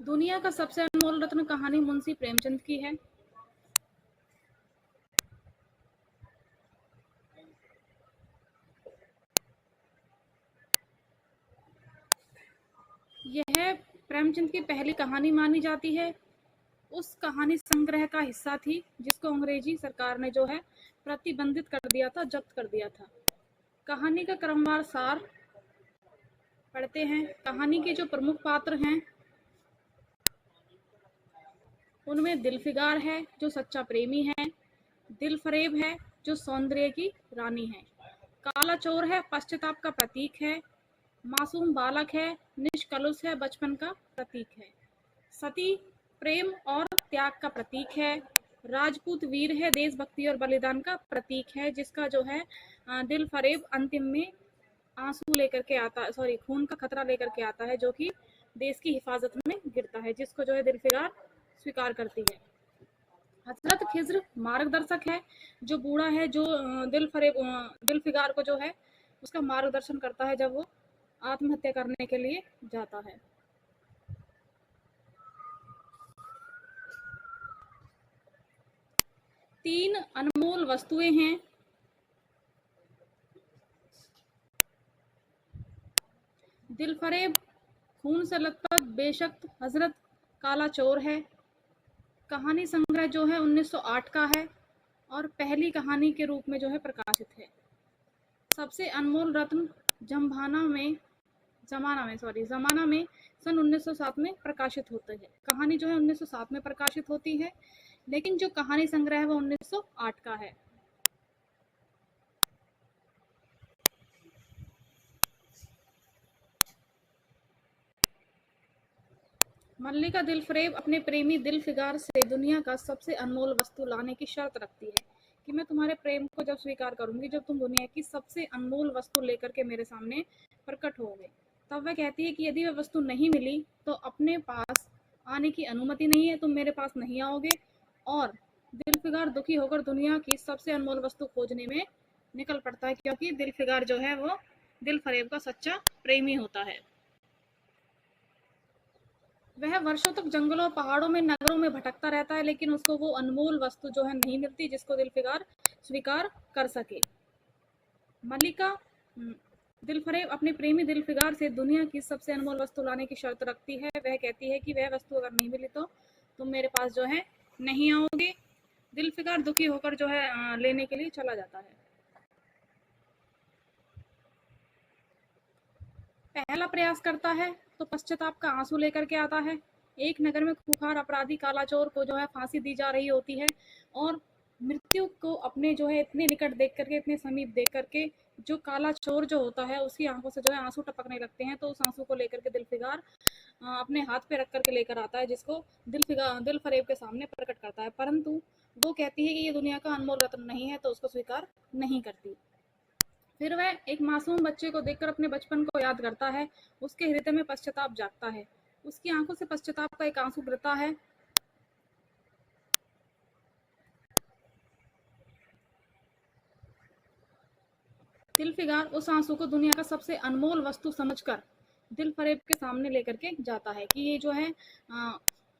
दुनिया का सबसे अनमोल रत्न कहानी मुंशी प्रेमचंद की है। यह प्रेमचंद की पहली कहानी मानी जाती है। उस कहानी संग्रह का हिस्सा थी जिसको अंग्रेजी सरकार ने जो है प्रतिबंधित कर दिया था, जब्त कर दिया था। कहानी का क्रमवार सार पढ़ते हैं। कहानी के जो प्रमुख पात्र हैं उनमें दिलफिगार है जो सच्चा प्रेमी है, दिलफरेब है जो सौंदर्य की रानी है, काला चोर है पश्चाताप का प्रतीक है, मासूम बालक है निष्कलुष है बचपन का प्रतीक है, सती प्रेम और त्याग का प्रतीक है, राजपूत वीर है देशभक्ति और बलिदान का प्रतीक है, जिसका जो है दिल फरेब अंतिम में आंसू लेकर के आता है, सॉरी खून का खतरा लेकर के आता है, जो कि देश की हिफाजत में गिरता है, जिसको जो है दिलफिगार स्वीकार करती है। हजरत खिज्र मार्गदर्शक है, जो बूढ़ा है, जो दिलफिगार को जो है उसका मार्गदर्शन करता है जब वो आत्महत्या करने के लिए जाता है। तीन अनमोल वस्तुएं हैं। दिलफरेब खून से लथपथ बेशक्त हजरत काला चोर है। कहानी संग्रह जो है 1908 का है और पहली कहानी के रूप में जो है प्रकाशित है। सबसे अनमोल रत्न जमाना में सन 1907 में प्रकाशित होते हैं। कहानी जो है 1907 में प्रकाशित होती है, लेकिन जो कहानी संग्रह है वो 1908 का है। मल्लिका दिलफरेब अपने प्रेमी दिलफिगार से दुनिया का सबसे अनमोल वस्तु लाने की शर्त रखती है कि मैं तुम्हारे प्रेम को जब स्वीकार करूंगी जब तुम दुनिया की सबसे अनमोल वस्तु लेकर के मेरे सामने प्रकट होगे। तब वह कहती है कि यदि वह वस्तु नहीं मिली तो अपने पास आने की अनुमति नहीं है, तुम मेरे पास नहीं आओगे। और दिलफिगार दुखी होकर दुनिया की सबसे अनमोल वस्तु खोजने में निकल पड़ता है, क्योंकि दिलफिगार जो है वो दिलफरेब का सच्चा प्रेमी होता है। वह वर्षों तक जंगलों पहाड़ों में नगरों में भटकता रहता है, लेकिन उसको वो अनमोल वस्तु जो है नहीं मिलती जिसको दिलफिगार स्वीकार कर सके। मल्लिका दिलफरेब अपने प्रेमी दिलफिगार से दुनिया की सबसे अनमोल वस्तु लाने की शर्त रखती है। वह कहती है कि वह वस्तु अगर नहीं मिली तो तुम मेरे पास जो है नहीं आओगे। दिलफिगार दुखी होकर जो है लेने के लिए चला जाता है। पहला प्रयास करता है तो पश्चाताप का आंसू लेकर के आता है। एक नगर में खूंखार अपराधी काला चोर को जो है फांसी दी जा रही होती है और मृत्यु को अपने जो है इतने निकट देख करके, इतने समीप देख करके जो काला चोर जो होता है उसकी आंखों से जो है आंसू टपकने लगते हैं। तो उस आंसू को लेकर के दिलफिगार अपने हाथ पे रख करके लेकर आता है, जिसको दिलफरेब के सामने प्रकट करता है, परंतु वो कहती है कि ये दुनिया का अनमोल रत्न नहीं है, तो उसको स्वीकार नहीं करती। फिर वह एक मासूम बच्चे को देखकर अपने बचपन को याद करता है। उसके हृदय में पश्चाताप जागता है। उसकी आंखों से पश्चाताप का एक आंसू गिरता है। दिलफिगार उस आंसू को दुनिया का सबसे अनमोल वस्तु समझकर दिलफरेब के सामने लेकर के जाता है कि ये जो है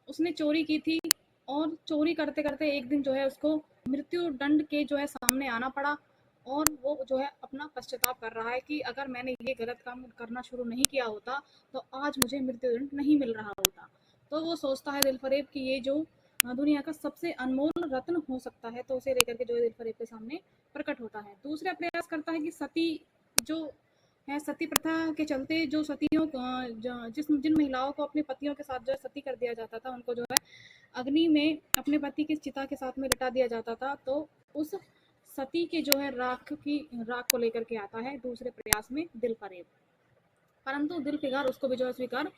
उसने चोरी की थी और चोरी करते करते एक दिन जो है उसको मृत्यु दंड के जो है सामने आना पड़ा, और वो जो है अपना पश्चाताप कर रहा है कि अगर मैंने ये गलत काम करना शुरू नहीं किया होता तो आज मुझे मृत्युदंड नहीं मिल रहा होता। तो वो सोचता है दिलफरेब कि ये जो दुनिया का सबसे अनमोल रत्न हो सकता है, तो उसे लेकर के जो है दिलफरेब के सामने प्रकट होता है। दूसरा प्रयास करता है कि सती जो है, सती प्रथा के चलते जो सतियों जिन महिलाओं को अपने पतियों के साथ जो है सती कर दिया जाता था, उनको जो है अग्नि में अपने पति की चिता के साथ में लिटा दिया जाता था। तो उस सती के जो है राख को लेकर के आता है दूसरे प्रयास में दिलफरेब, परंतु दिलफिगार उसको भी जो है स्वीकार